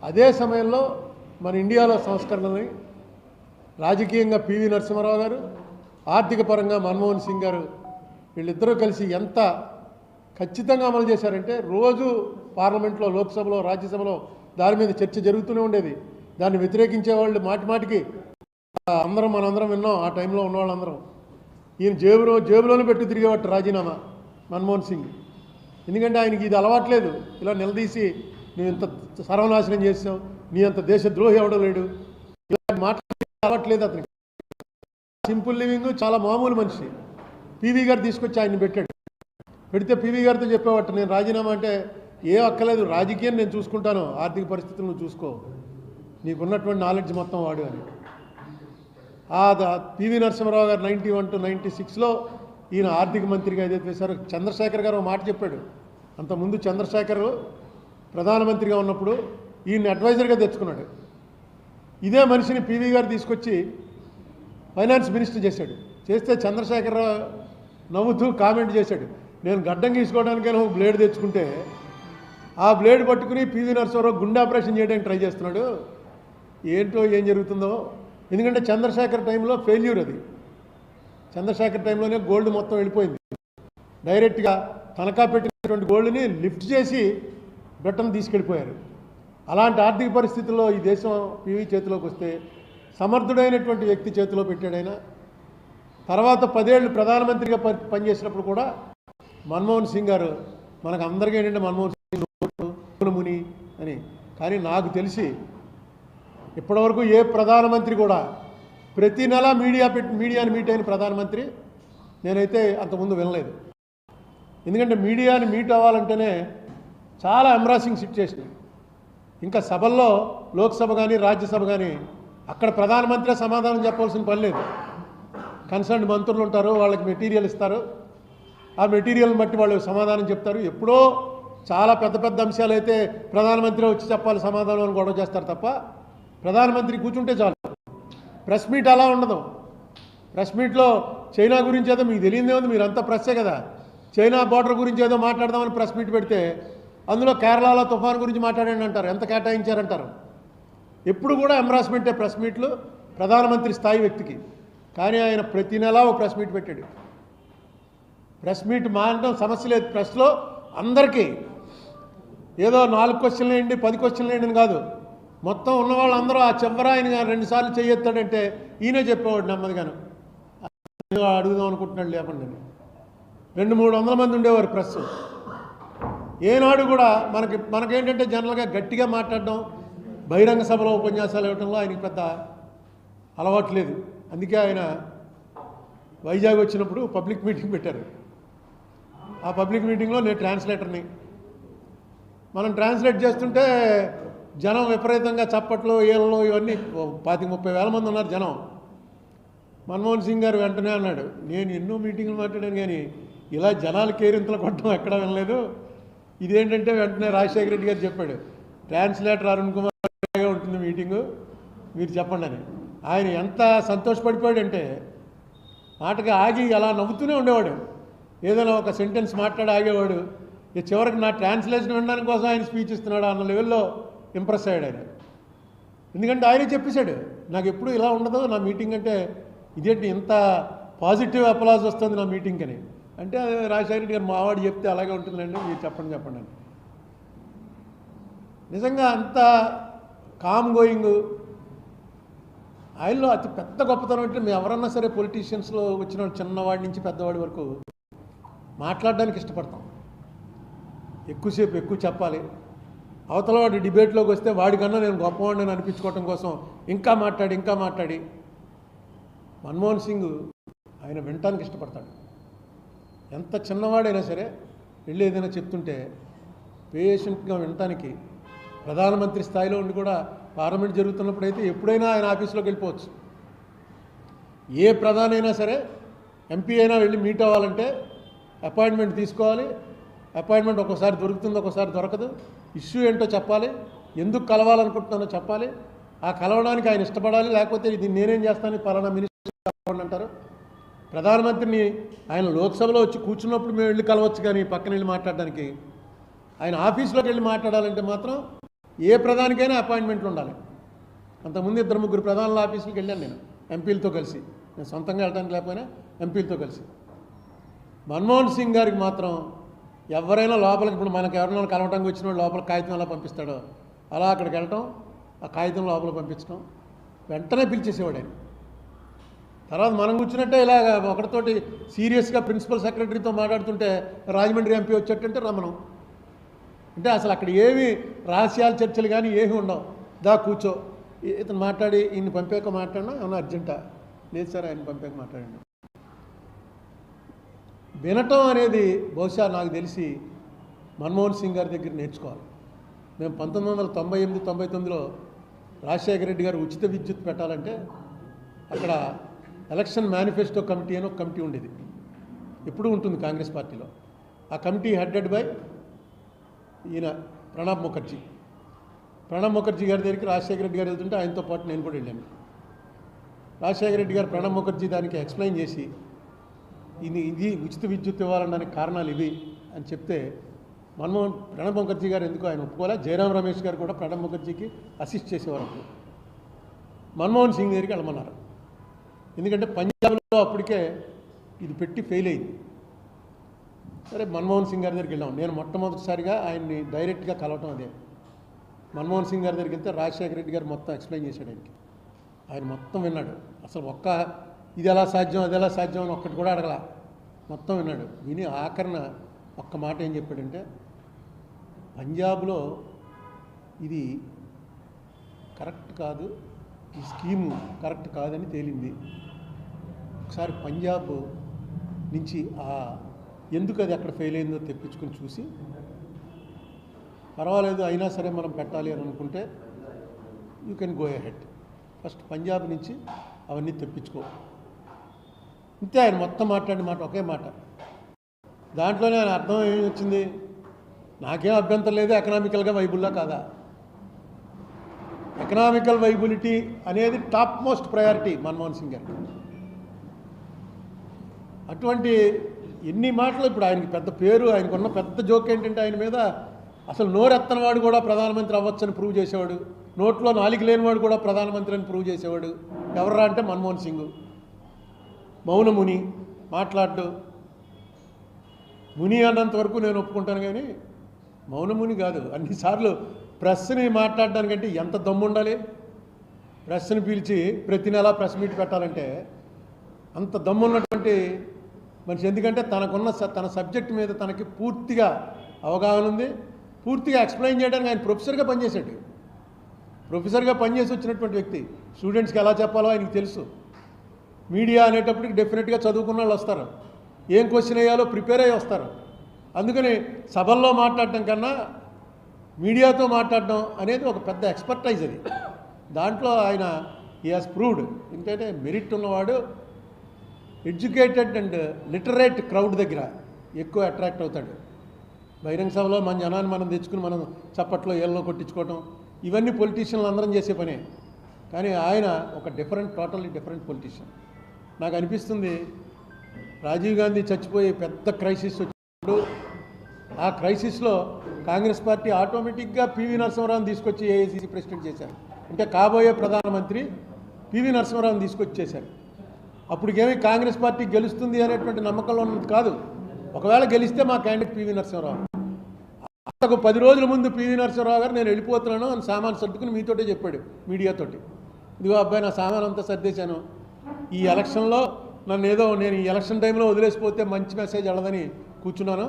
అదే సమయంలో మన ఇండియాలో సంస్కరణని రాజకీయంగా పివి నరసింహారావు గారు, ఆర్థిక పరంగా మన్మోహన్ సింగ్ గారు వీళ్ళిద్దరూ కలిసి ఎంత ఖచ్చితంగా అమలు చేశారంటే రోజు పార్లమెంట్లో, లోక్సభలో, రాజ్యసభలో దాని మీద చర్చ జరుగుతూనే ఉండేది. దాన్ని వ్యతిరేకించే వాళ్ళు మాటిమాటికి మనందరం విన్నాం. ఆ టైంలో ఉన్న వాళ్ళందరం ఈయన జేబులోనే పెట్టి తిరిగేవాడు రాజీనామా మన్మోహన్ సింగ్. ఎందుకంటే ఆయనకి ఇది అలవాట్లేదు. ఇలా నిలదీసి నువ్వు ఇంత సర్వనాశనం చేసావు, నీ అంత దేశద్రోహి ఎవడో లేడు, ఇలా మాట్లాడే అలవాట్లేదు అతనికి. సింపుల్ లివింగ్, చాలా మామూలు మనిషి. పివి గారు తీసుకొచ్చి ఆయన్ని పెడితే పివి గారితో చెప్పేవాట, నేను రాజీనామా అంటే ఏ అక్కలేదు, రాజకీయం నేను చూసుకుంటాను, ఆర్థిక పరిస్థితులు నువ్వు చూసుకో, నీకున్నటువంటి నాలెడ్జ్ మొత్తం వాడు అని. పివి నరసింహారావు గారు 91 to 96లో ఈయన ఆర్థిక మంత్రిగా ఏదైతే వేశారో, చంద్రశేఖర్ గారు ఒక మాట చెప్పాడు. అంతకుముందు చంద్రశేఖర్ ప్రధానమంత్రిగా ఉన్నప్పుడు ఈయన్ని అడ్వైజర్గా తెచ్చుకున్నాడు. ఇదే మనిషిని పివి గారు తీసుకొచ్చి ఫైనాన్స్ మినిస్టర్ చేశాడు. చేస్తే చంద్రశేఖర్ నవ్వుతూ కామెంట్ చేశాడు, నేను గడ్డం గీసుకోవడానికైనా ఒక బ్లేడ్ తెచ్చుకుంటే ఆ బ్లేడ్ పట్టుకుని పివి నరసింహారావు గుండె ఆపరేషన్ చేయడానికి ట్రై చేస్తున్నాడు, ఏంటో ఏం జరుగుతుందో. ఎందుకంటే చంద్రశేఖర్ టైంలో ఫెయిల్యూర్ అది. చంద్రశేఖర్ టైంలోనే గోల్డ్ మొత్తం వెళ్ళిపోయింది. డైరెక్ట్గా తనఖా పెట్టినటువంటి గోల్డ్ని లిఫ్ట్ చేసి బ్రిటన్ తీసుకెళ్ళిపోయారు. అలాంటి ఆర్థిక పరిస్థితుల్లో ఈ దేశం పివి చేతిలోకి వస్తే సమర్థుడైనటువంటి వ్యక్తి చేతిలో పెట్టాడైనా. తర్వాత 10 ఏళ్ళు ప్రధానమంత్రిగా పనిచేసినప్పుడు కూడా మన్మోహన్ సింగ్ గారు, మనకు అందరికీ ఏంటంటే మన్మోహన్ సింగ్ ముని అని, కానీ నాకు తెలిసి ఇప్పటివరకు ఏ ప్రధానమంత్రి కూడా ప్రతి నెల మీడియాని మీట్ అయిన ప్రధానమంత్రి నేనైతే అంతకుముందు వినలేదు. ఎందుకంటే మీడియాని మీట్ అవ్వాలంటేనే చాలా ఎంబ్రాసింగ్ సిచ్యుయేషన్. ఇంకా సభల్లో, లోక్సభ కానీ రాజ్యసభ కానీ, అక్కడ ప్రధానమంత్రి సమాధానం చెప్పాల్సిన పని లేదు. కన్సర్న్ మంత్రులు ఉంటారు, వాళ్ళకి మెటీరియల్ ఇస్తారు, ఆ మెటీరియల్ని బట్టి వాళ్ళు సమాధానం చెప్తారు. ఎప్పుడో చాలా పెద్ద పెద్ద అంశాలు అయితే ప్రధానమంత్రి వచ్చి చెప్పాలి సమాధానం అని గొడవ చేస్తారు తప్ప, ప్రధానమంత్రి కూర్చుంటే చాలు. ప్రెస్ మీట్ అలా ఉండదు. ప్రెస్ మీట్లో చైనా గురించి ఏదో మీకు తెలియదే ఉంది, మీరంతా ప్రెస్సే కదా, చైనా బార్డర్ గురించి ఏదో మాట్లాడదామని ప్రెస్ మీట్ పెడితే అందులో కేరళలో తుఫాన్ గురించి మాట్లాడండి అంటారు, ఎంత కేటాయించారంటారు. ఎప్పుడు కూడా ఎంబ్రాస్మెంటే ప్రెస్ మీట్లు ప్రధానమంత్రి స్థాయి వ్యక్తికి. కానీ ఆయన ప్రతి నెలా ఒక ప్రెస్ మీట్ పెట్టాడు. ప్రెస్ మీట్ మానడం సమస్య లేదు. ప్రెస్లో అందరికీ ఏదో 4 క్వశ్చన్లు వేయండి, 10 క్వశ్చన్లు వేయండి అని కాదు, మొత్తం ఉన్న వాళ్ళందరూ ఆ చివర ఆయన 2 సార్లు చెయ్యొత్తాడంటే ఈయనే చెప్పేవాడు నెమ్మదిగాను, అడుగుదాం అనుకుంటున్నాడు లేకుండా. 200-300 మంది ఉండేవారు ప్రెస్. ఏనాడు కూడా మనకేంటంటే జనరల్గా గట్టిగా మాట్లాడడం, బహిరంగ సభలో ఉపన్యాసాలు ఇవ్వడంలో ఆయనకి పెద్ద అలవాటు లేదు. అందుకే ఆయన వైజాగ్ వచ్చినప్పుడు పబ్లిక్ మీటింగ్ పెట్టారు. ఆ పబ్లిక్ మీటింగ్లో నేను ట్రాన్స్లేటర్ని. మనం ట్రాన్స్లేట్ చేస్తుంటే జనం విపరీతంగా చప్పట్లు, ఏళ్ళలో ఇవన్నీ 25-30 వేల మంది ఉన్నారు జనం. మన్మోహన్ సింగ్ గారు వెంటనే అన్నాడు, నేను ఎన్నో మీటింగ్లు మాట్లాడాను కానీ ఇలా జనాలు కేరింతలు కొట్టడం ఎక్కడా వినలేదు. ఇదేంటంటే వెంటనే రాజశేఖర రెడ్డి గారు చెప్పాడు, ట్రాన్స్లేటర్ అరుణ్ కుమార్గా ఉంటుంది మీటింగు, మీరు చెప్పండి అని. ఆయన ఎంత సంతోషపడిపోయాడంటే మాటగా ఆగి అలా నవ్వుతూనే ఉండేవాడు. ఏదైనా ఒక సెంటెన్స్ మాట్లాడి ఆగేవాడు. చివరికి నా ట్రాన్స్లేషన్ వినడానికి కోసం ఆయన స్పీచ్ ఇస్తున్నాడు అన్న లెవెల్లో ఇంప్రెస్ అయ్యాడు ఆయన. ఎందుకంటే ఆయనే చెప్పేశాడు, నాకు ఎప్పుడు ఇలా ఉండదు నా మీటింగ్ అంటే, ఇదేంటి ఇంత పాజిటివ్ అప్లాజ్ వస్తుంది నా మీటింగ్ అని. అంటే రాజశేఖర రెడ్డి గారు మావాడు చెప్తే అలాగే ఉంటుందండి, మీరు చెప్పండి అని. నిజంగా అంత కామ్ గోయింగ్. ఆయనలో అతి పెద్ద గొప్పతనం అంటే, మేము ఎవరన్నా సరే పొలిటీషియన్స్లో వచ్చిన చిన్నవాడి నుంచి పెద్దవాడి వరకు మాట్లాడడానికి ఇష్టపడతాం. ఎక్కువసేపు ఎక్కువ చెప్పాలి. అవతల వాడు డిబేట్లోకి వస్తే వాడికన్నా నేను గొప్పవాడిని అనిపించుకోవటం కోసం ఇంకా మాట్లాడి మన్మోహన్ సింగ్ ఆయన వినటానికి ఇష్టపడతాడు. ఎంత చిన్నవాడైనా సరే వెళ్ళి ఏదైనా చెప్తుంటే పేషెంట్గా వినటానికి. ప్రధానమంత్రి స్థాయిలో ఉండి కూడా పార్లమెంట్ జరుగుతున్నప్పుడు అయితే ఎప్పుడైనా ఆయన ఆఫీస్లోకి వెళ్ళిపోవచ్చు. ఏ ప్రధాని అయినా సరే, ఎంపీ అయినా వెళ్ళి మీట్ అవ్వాలంటే అపాయింట్మెంట్ తీసుకోవాలి. అపాయింట్మెంట్ ఒక్కోసారి దొరుకుతుంది, ఒక్కోసారి దొరకదు. ఇష్యూ ఏంటో చెప్పాలి, ఎందుకు కలవాలనుకుంటున్నానో చెప్పాలి, ఆ కలవడానికి ఆయన ఇష్టపడాలి. లేకపోతే ఇది నేనేం చేస్తాను పలానా మినిస్టర్ అంటారు. ప్రధానమంత్రిని ఆయన లోక్సభలో వచ్చి కూర్చున్నప్పుడు మేము వెళ్ళి కలవచ్చు, కానీ పక్కన వెళ్ళి మాట్లాడడానికి, ఆయన ఆఫీస్లోకి వెళ్ళి మాట్లాడాలంటే మాత్రం ఏ ప్రధానికైనా అపాయింట్మెంట్లు ఉండాలి. అంతకుముందు 2-3 ప్రధానుల ఆఫీసులకు వెళ్ళాను నేను ఎంపీలతో కలిసి. నేను సొంతంగా వెళ్ళడానికి లేకపోయినా ఎంపీలతో కలిసి. మన్మోహన్ సింగ్ గారికి మాత్రం ఎవరైనా లోపలికి, ఇప్పుడు మనకు ఎవరైనా కలవటానికి వచ్చిన వాళ్ళు లోపల కాగితం ఎలా పంపిస్తాడో అలా అక్కడికి వెళ్ళటం, ఆ కాగితం లోపల పంపించడం, వెంటనే పిలిచేసేవాడు ఆయన. తర్వాత మనం కూర్చున్నట్టే ఇలాగ ఒకటితోటి సీరియస్గా ప్రిన్సిపల్ సెక్రటరీతో మాట్లాడుతుంటే రాజమండ్రి ఎంపీ వచ్చేటంటే రమ్మను. అంటే అసలు అక్కడ ఏమి రహస్యాల చర్చలు కానీ ఏమీ ఉండవు. దా కూర్చో, ఇతను మాట్లాడి ఈయన పంపాక మాట్లాడినా ఏమన్నా అర్జెంటా? లేదు సార్, ఆయన పంపాక మాట్లాడండి. వినటం అనేది బహుశా నాకు తెలిసి మన్మోహన్ సింగ్ గారి దగ్గర నేర్చుకోవాలి. మేము 1998-99లో రాజశేఖర రెడ్డి గారు ఉచిత విద్యుత్ పెట్టాలంటే అక్కడ ఎలక్షన్ మేనిఫెస్టో కమిటీ అని ఒక కమిటీ ఉండేది, ఎప్పుడూ ఉంటుంది కాంగ్రెస్ పార్టీలో. ఆ కమిటీ హెడెడ్ బై ఈయన ప్రణబ్ ముఖర్జీ. ప్రణబ్ ముఖర్జీ గారి దగ్గరికి రాజశేఖర రెడ్డి గారు వెళ్తుంటే ఆయనతో పాటు నేను కూడా వెళ్ళాను. రాజశేఖర రెడ్డి గారు ప్రణబ్ ముఖర్జీ దానికి ఎక్స్ప్లెయిన్ చేసి ఇది ఉచిత విద్యుత్ ఇవ్వాలనడానికి కారణాలు ఇవి అని చెప్తే ప్రణబ్ ముఖర్జీ గారు ఎందుకు ఆయన ఒప్పుకోలే. జయరాం రమేష్ గారు కూడా ప్రణబ్ ముఖర్జీకి అసిస్ట్ చేసేవారు. మన్మోహన్ సింగ్ దగ్గరికి వెళ్ళమన్నారు. ఎందుకంటే పంజాబ్లో అప్పటికే ఇది పెట్టి ఫెయిల్ అయింది. సరే, మన్మోహన్ సింగ్ గారి దగ్గరికి వెళ్ళాం. నేను మొట్టమొదటిసారిగా ఆయన్ని డైరెక్ట్గా కలవటం అదే. మన్మోహన్ సింగ్ గారి దగ్గరికి వెళ్తే రాజశేఖర రెడ్డి గారు మొత్తం ఎక్స్ప్లెయిన్ చేశాడు ఆయనకి. ఆయన మొత్తం విన్నాడు. అసలు ఇది ఎలా సాధ్యం, అది ఎలా సాధ్యం అని ఒక్కటి కూడా అడగల. మొత్తం విన్నాడు. విని ఆఖరణ ఒక్క మాట ఏం చెప్పాడంటే, పంజాబ్లో ఇది కరెక్ట్ కాదు, ఈ స్కీము కరెక్ట్ కాదని తేలింది. ఒకసారి పంజాబ్ నుంచి ఎందుకు అది అక్కడ ఫెయిల్ అయిందో తెప్పించుకొని చూసి, పర్వాలేదు అయినా సరే మనం పెట్టాలి అని అనుకుంటే you can go ahead. First Punjab నుంచి అవన్నీ తెప్పించుకో. ఇంతే ఆయన మొత్తం మాట్లాడిన మాట ఒకే మాట. దాంట్లోనే ఆయన అర్థం ఏమి వచ్చింది, నాకేం అభ్యంతరం లేదు, ఎకనామికల్గా వైబుల్లా కాదా. ఎకనామికల్ వైబిలిటీ అనేది top most priority Manmohan Singh గారికి. అటువంటి ఎన్ని మాటలు. ఇప్పుడు ఆయనకి పెద్ద పేరు, ఆయనకున్న పెద్ద జోక్ ఏంటంటే ఆయన మీద అసలు నోరెత్తనవాడు కూడా ప్రధానమంత్రి అవ్వచ్చని ప్రూవ్ చేసేవాడు, నోట్లో నాలుగు లేనివాడు కూడా ప్రధానమంత్రి అని ప్రూవ్ చేసేవాడు. ఎవర్రా అంటే మన్మోహన్ సింగ్. మౌనముని, మాట్లాడు. ముని అన్నంత వరకు నేను ఒప్పుకుంటాను, కానీ మౌనముని కాదు. అన్నిసార్లు ప్రెస్ని మాట్లాడడానికంటే ఎంత దమ్ము ఉండాలి. ప్రెస్ని పిలిచి ప్రతి నెల ప్రెస్ మీట్ పెట్టాలంటే అంత దమ్మున్నటువంటి మనిషి. ఎందుకంటే తన సబ్జెక్ట్ మీద తనకి పూర్తిగా అవగాహన ఉంది. పూర్తిగా ఎక్స్ప్లెయిన్ చేయడానికి ఆయన ప్రొఫెసర్గా పనిచేశాడు. ప్రొఫెసర్గా పనిచేసి వచ్చినటువంటి వ్యక్తి. స్టూడెంట్స్కి ఎలా చెప్పాలో ఆయనకి తెలుసు. మీడియా అనేటప్పటికి డెఫినెట్గా చదువుకున్న వాళ్ళు వస్తారు, ఏం క్వశ్చన్ వేయాలో ప్రిపేర్ అయ్యి వస్తారు. అందుకని సభల్లో మాట్లాడటం కన్నా మీడియాతో మాట్లాడడం అనేది ఒక పెద్ద ఎక్స్పర్టైజ్ అది. దాంట్లో ఆయన హీ హాజ్ ప్రూవ్డ్. ఎందుకంటే మెరిట్ ఉన్నవాడు ఎడ్యుకేటెడ్ అండ్ లిటరేట్ క్రౌడ్ దగ్గర ఎక్కువ అట్రాక్ట్ అవుతాడు. బహిరంగ సభలో మన జనాన్ని మనం తెచ్చుకుని మనం చప్పట్లో ఏళ్ళలో కొట్టించుకోవటం, ఇవన్నీ పొలిటీషియన్లు అందరం చేసే పనే. కానీ ఆయన ఒక టోటల్లీ డిఫరెంట్ పొలిటీషియన్. నాకు అనిపిస్తుంది రాజీవ్ గాంధీ చచ్చిపోయి పెద్ద క్రైసిస్ వచ్చినప్పుడు ఆ క్రైసిస్లో కాంగ్రెస్ పార్టీ ఆటోమేటిక్గా పివి నరసింహారావుని తీసుకొచ్చి ఏఐసిసి ప్రెసిడెంట్ చేశారు. అంటే కాబోయే ప్రధానమంత్రి పివి నరసింహారావుని తీసుకొచ్చి చేశారు. అప్పటికేమీ కాంగ్రెస్ పార్టీ గెలుస్తుంది అనేటువంటి నమ్మకంలో ఉన్నది కాదు. ఒకవేళ గెలిస్తే మా క్యాండిడేట్ పివి నరసింహారావు. అంతకు 10 రోజుల ముందు పివి నరసింహారావు గారు నేను వెళ్ళిపోతున్నాను అని సామాను సర్దుకుని మీతోటే చెప్పాడు, మీడియాతోటి. ఇదిగో అబ్బాయి, నా సామాను అంతా సర్దేశాను, ఈ ఎలక్షన్లో నేను ఈ ఎలక్షన్ టైంలో వదిలేసిపోతే మంచి మెసేజ్ వెళ్ళదని కూర్చున్నాను.